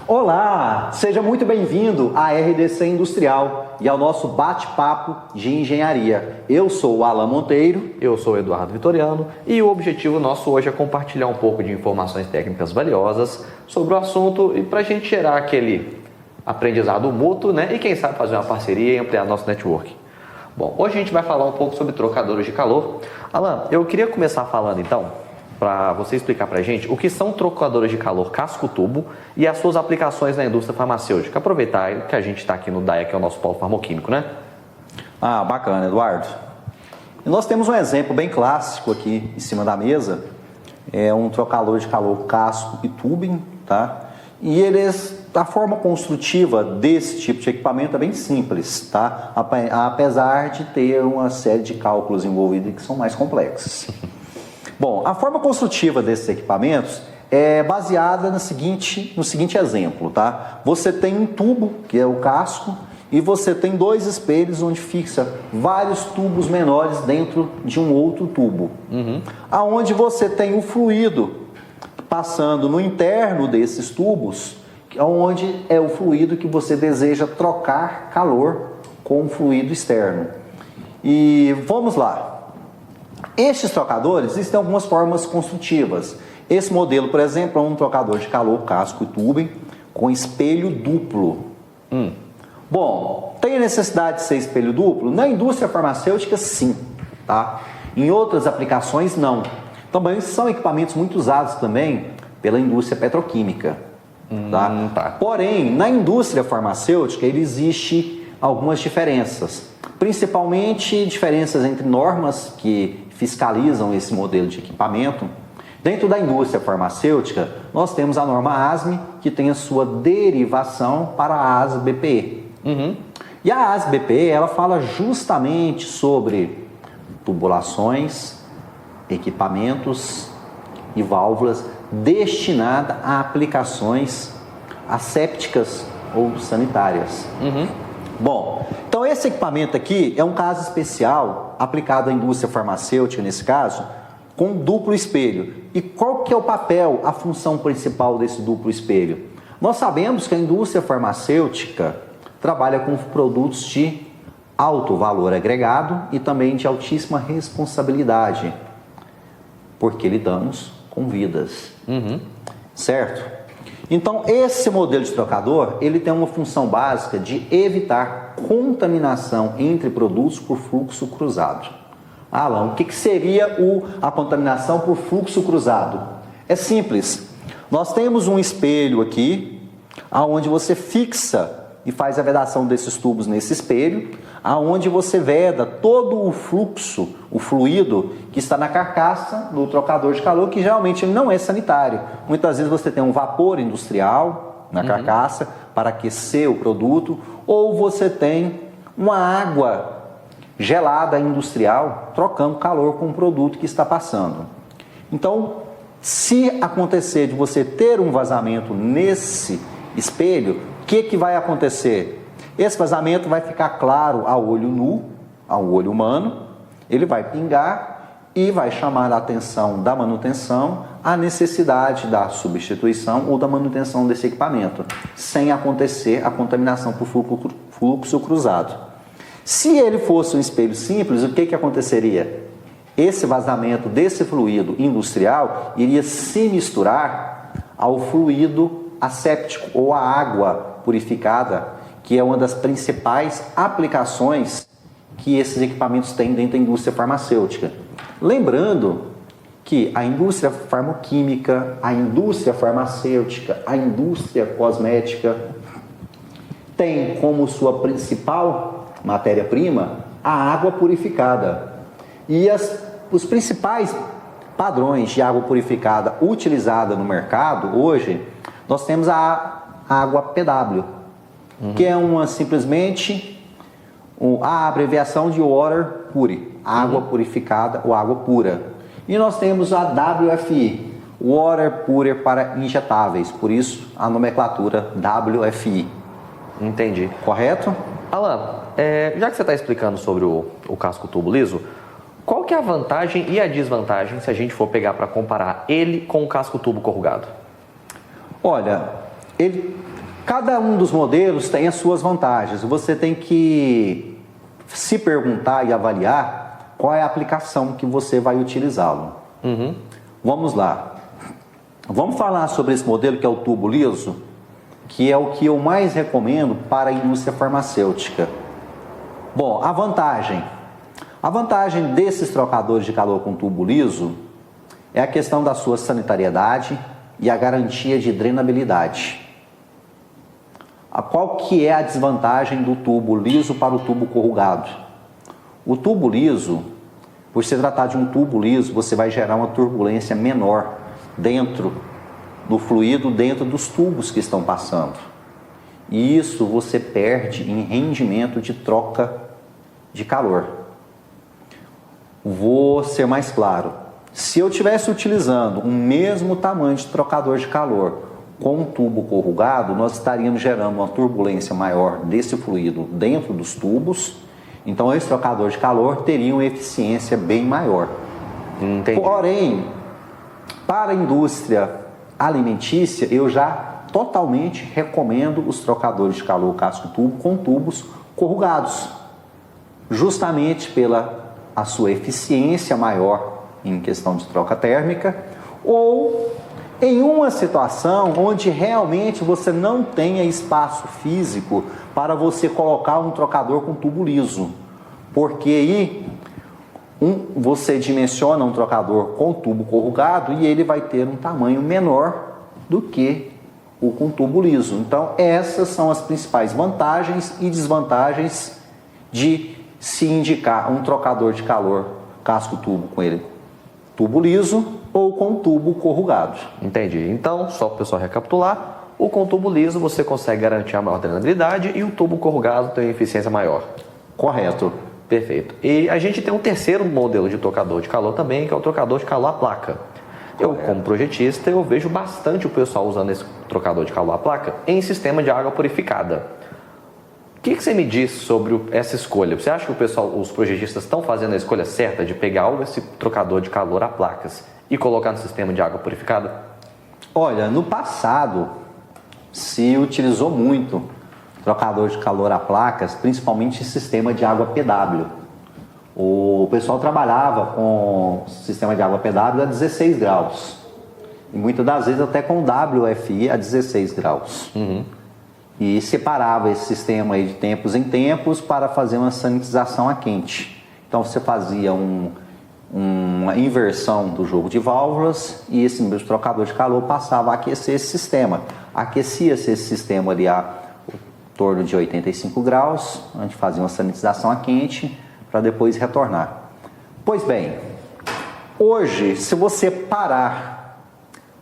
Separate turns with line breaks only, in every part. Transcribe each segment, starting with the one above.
Olá, seja muito bem-vindo à RDC Industrial e ao nosso bate-papo de engenharia. Eu sou o Alan Monteiro.
Eu sou o Eduardo Vitoriano e o objetivo nosso hoje é compartilhar um pouco de informações técnicas valiosas sobre o assunto e para a gente gerar aquele aprendizado mútuo, né? E quem sabe fazer uma parceria e ampliar nosso network. Bom, hoje a gente vai falar um pouco sobre trocadores de calor. Alan, eu queria começar falando então, para você explicar para a gente o que são trocadores de calor casco-tubo e as suas aplicações na indústria farmacêutica. Aproveitar que a gente está aqui no DAIA, que é o nosso polo farmoquímico, né?
Ah, bacana, Eduardo. E nós temos um exemplo bem clássico aqui em cima da mesa. É um trocador de calor casco e tubing, tá? E a forma construtiva desse tipo de equipamento é bem simples, tá? Apesar de ter uma série de cálculos envolvidos que são mais complexos. Bom, a forma construtiva desses equipamentos é baseada no seguinte exemplo, tá? Você tem um tubo, que é o casco, e você tem dois espelhos onde fixa vários tubos menores dentro de um outro tubo. Aonde você tem o fluido passando no interno desses tubos, onde é o fluido que você deseja trocar calor com o fluido externo. E vamos lá. Estes trocadores existem algumas formas construtivas. Esse modelo, por exemplo, é um trocador de calor casco e tubing com espelho duplo. Bom, tem a necessidade de ser espelho duplo? Na indústria farmacêutica, sim, tá? Em outras aplicações, não. Também são equipamentos muito usados também pela indústria petroquímica. Tá? Porém, na indústria farmacêutica, existe algumas diferenças. Principalmente diferenças entre normas que fiscalizam esse modelo de equipamento. Dentro da indústria farmacêutica, nós temos a norma ASME, que tem a sua derivação para a ASBPE. E a ASBPE, ela fala justamente sobre tubulações, equipamentos e válvulas destinadas a aplicações assépticas ou sanitárias. Bom, então esse equipamento aqui é um caso especial aplicado à indústria farmacêutica, nesse caso, com duplo espelho. E qual que é o papel, a função principal desse duplo espelho? Nós sabemos que a indústria farmacêutica trabalha com produtos de alto valor agregado e também de altíssima responsabilidade, porque lidamos com vidas, certo? Então, esse modelo de trocador, ele tem uma função básica de evitar contaminação entre produtos por fluxo cruzado. Alan, o que seria a contaminação por fluxo cruzado? É simples. Nós temos um espelho aqui, onde você fixa e faz a vedação desses tubos nesse espelho, aonde você veda todo o fluxo, o fluido que está na carcaça do trocador de calor, que geralmente não é sanitário. Muitas vezes você tem um vapor industrial na carcaça para aquecer o produto, ou você tem uma água gelada industrial trocando calor com o produto que está passando. Então, se acontecer de você ter um vazamento nesse espelho, o que vai acontecer? Esse vazamento vai ficar claro ao olho nu, ao olho humano, ele vai pingar e vai chamar a atenção da manutenção a necessidade da substituição ou da manutenção desse equipamento, sem acontecer a contaminação por fluxo cruzado. Se ele fosse um espelho simples, o que aconteceria? Esse vazamento desse fluido industrial iria se misturar ao fluido asséptico ou à água purificada, que é uma das principais aplicações que esses equipamentos têm dentro da indústria farmacêutica. Lembrando que a indústria farmoquímica, a indústria farmacêutica, a indústria cosmética tem como sua principal matéria-prima a água purificada. E os principais padrões de água purificada utilizada no mercado hoje, nós temos a água PW, que é simplesmente a abreviação de Water Pure, água purificada ou água pura. E nós temos a WFI, Water Pure para injetáveis, por isso a nomenclatura WFI.
Entendi.
Correto?
Alan, já que você está explicando sobre o casco tubo liso, qual que é a vantagem e a desvantagem se a gente for pegar para comparar ele com o casco tubo corrugado?
Olha, Cada um dos modelos tem as suas vantagens. Você tem que se perguntar e avaliar qual é a aplicação que você vai utilizá-lo. Vamos lá. Vamos falar sobre esse modelo que é o tubo liso, que é o que eu mais recomendo para a indústria farmacêutica. Bom, a vantagem desses trocadores de calor com tubo liso é a questão da sua sanitariedade e a garantia de drenabilidade. Qual que é a desvantagem do tubo liso para o tubo corrugado? O tubo liso, por se tratar de um tubo liso, você vai gerar uma turbulência menor dentro do fluido, dentro dos tubos que estão passando. E isso você perde em rendimento de troca de calor. Vou ser mais claro. Se eu estivesse utilizando o mesmo tamanho de trocador de calor com um tubo corrugado, nós estaríamos gerando uma turbulência maior desse fluido dentro dos tubos. Então esse trocador de calor teria uma eficiência bem maior.
Entendi.
Porém, para a indústria alimentícia, eu já totalmente recomendo os trocadores de calor casco-tubo com tubos corrugados, justamente pela a sua eficiência maior em questão de troca térmica, ou em uma situação onde realmente você não tenha espaço físico para você colocar um trocador com tubo liso, porque aí você dimensiona um trocador com tubo corrugado e ele vai ter um tamanho menor do que o com tubo liso. Então essas são as principais vantagens e desvantagens de se indicar um trocador de calor casco-tubo com ele tubo liso ou com tubo corrugado.
Entendi. Então, só para o pessoal recapitular, o com tubo liso você consegue garantir a maior drenabilidade e o tubo corrugado tem uma eficiência maior.
Correto.
Perfeito. E a gente tem um terceiro modelo de trocador de calor também, que é o trocador de calor à placa. Eu, como projetista, eu vejo bastante o pessoal usando esse trocador de calor à placa em sistema de água purificada. O que você me diz sobre essa escolha? Você acha que os projetistas estão fazendo a escolha certa de pegar esse trocador de calor a placas e colocar no sistema de água purificada?
Olha, no passado se utilizou muito trocador de calor a placas, principalmente em sistema de água PW. O pessoal trabalhava com sistema de água PW a 16 graus. E muitas das vezes até com WFI a 16 graus. E separava esse sistema aí de tempos em tempos para fazer uma sanitização a quente. Então você fazia uma inversão do jogo de válvulas e esse mesmo trocador de calor passava a aquecer esse sistema. Aquecia-se esse sistema ali a torno de 85 graus, a gente fazia uma sanitização a quente para depois retornar. Pois bem, hoje, se você parar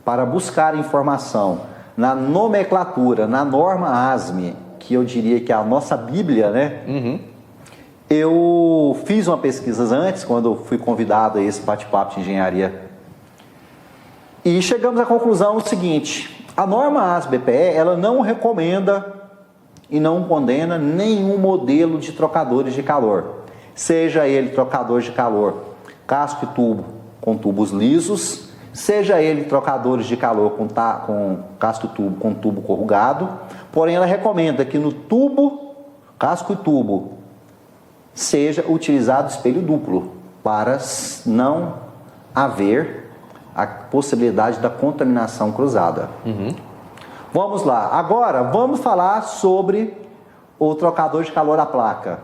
para buscar informação na nomenclatura, na norma ASME, que eu diria que é a nossa Bíblia, né? Eu fiz uma pesquisa antes, quando eu fui convidado a esse bate-papo de engenharia, e chegamos à conclusão seguinte: a norma ASBPE, ela não recomenda e não condena nenhum modelo de trocadores de calor, seja ele trocador de calor casco e tubo com tubos lisos, seja ele trocadores de calor com casco e tubo com tubo corrugado. Porém ela recomenda que no tubo, casco e tubo, seja utilizado espelho duplo para não haver a possibilidade da contaminação cruzada. Vamos lá, agora vamos falar sobre o trocador de calor à placa.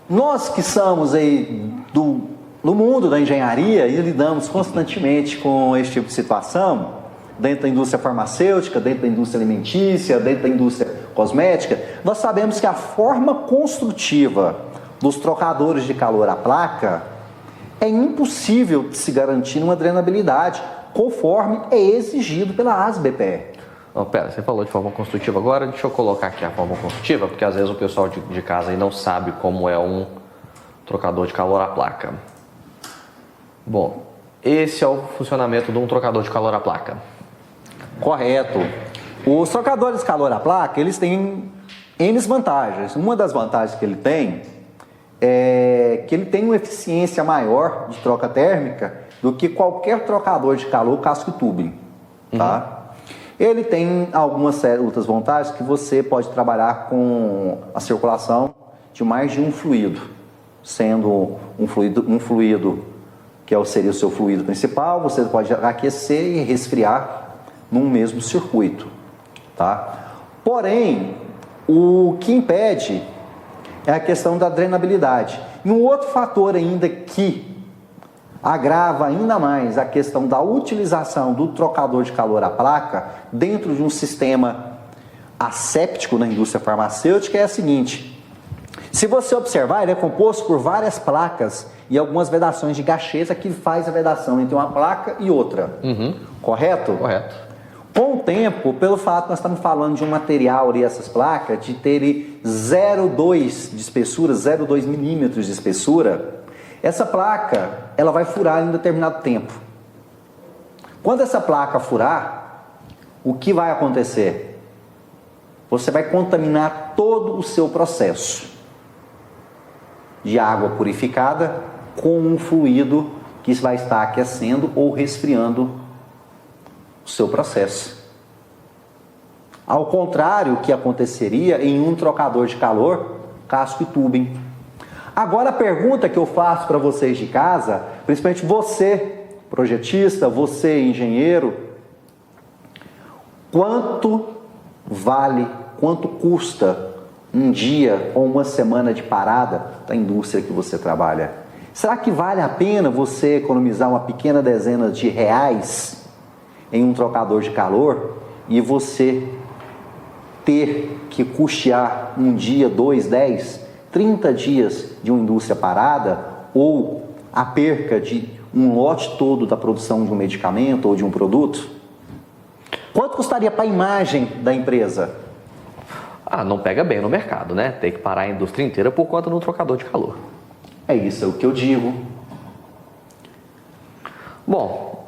Nós que somos aí no mundo da engenharia e lidamos constantemente com esse tipo de situação, dentro da indústria farmacêutica, dentro da indústria alimentícia, dentro da indústria cosmética, nós sabemos que a forma construtiva dos trocadores de calor à placa é impossível de se garantir uma drenabilidade conforme é exigido pela ASBPE.
Não, pera, você falou de forma construtiva agora, deixa eu colocar aqui a forma construtiva, porque às vezes o pessoal de casa aí não sabe como é um trocador de calor à placa. Bom, esse é o funcionamento de um trocador de calor à placa.
Correto. Os trocadores de calor à placa, eles têm N vantagens. Uma das vantagens que ele tem é que ele tem uma eficiência maior de troca térmica do que qualquer trocador de calor casco e tubing, tá? Ele tem algumas outras vantagens que você pode trabalhar com a circulação de mais de um fluido, sendo um fluido que seria o seu fluido principal, você pode aquecer e resfriar num mesmo circuito, tá? Porém, o que impede é a questão da drenabilidade. E um outro fator ainda que agrava ainda mais a questão da utilização do trocador de calor à placa dentro de um sistema asséptico na indústria farmacêutica é a seguinte: se você observar, ele é composto por várias placas e algumas vedações de gacheta que faz a vedação entre uma placa e outra. Correto?
Correto.
Com o tempo, pelo fato que nós estamos falando de um material ali, essas placas, de terem 0,2 de espessura, 0,2 milímetros de espessura, essa placa, ela vai furar em um determinado tempo. Quando essa placa furar, o que vai acontecer? Você vai contaminar todo o seu processo de água purificada com um fluido que vai estar aquecendo ou resfriando o seu processo. Ao contrário do que aconteceria em um trocador de calor, casco e tubing. Agora a pergunta que eu faço para vocês de casa, principalmente você, projetista, você, engenheiro, quanto vale, quanto custa um dia ou uma semana de parada da indústria que você trabalha? Será que vale a pena você economizar uma pequena dezena de reais em um trocador de calor e você ter que custear um dia, 2, 10, 30 dias de uma indústria parada, ou a perca de um lote todo da produção de um medicamento ou de um produto? Quanto custaria para a imagem da empresa?
Não pega bem no mercado, né? Tem que parar a indústria inteira por conta de um trocador de calor.
É isso, é o que eu digo.
Bom,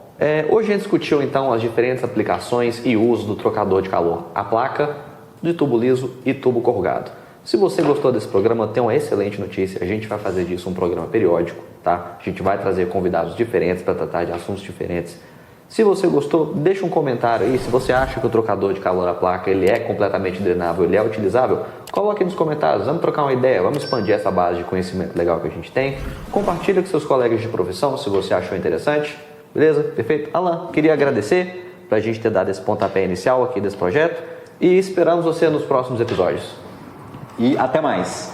hoje a gente discutiu então as diferentes aplicações e uso do trocador de calor, a placa, de tubo liso e tubo corrugado. Se você gostou desse programa, tem uma excelente notícia. A gente vai fazer disso um programa periódico, tá? A gente vai trazer convidados diferentes para tratar de assuntos diferentes. Se você gostou, deixa um comentário aí. Se você acha que o trocador de calor à placa ele é completamente drenável, ele é utilizável, coloque aí nos comentários. Vamos trocar uma ideia, vamos expandir essa base de conhecimento legal que a gente tem. Compartilha com seus colegas de profissão se você achou interessante. Beleza? Perfeito? Alan, queria agradecer para a gente ter dado esse pontapé inicial aqui desse projeto e esperamos você nos próximos episódios.
E até mais.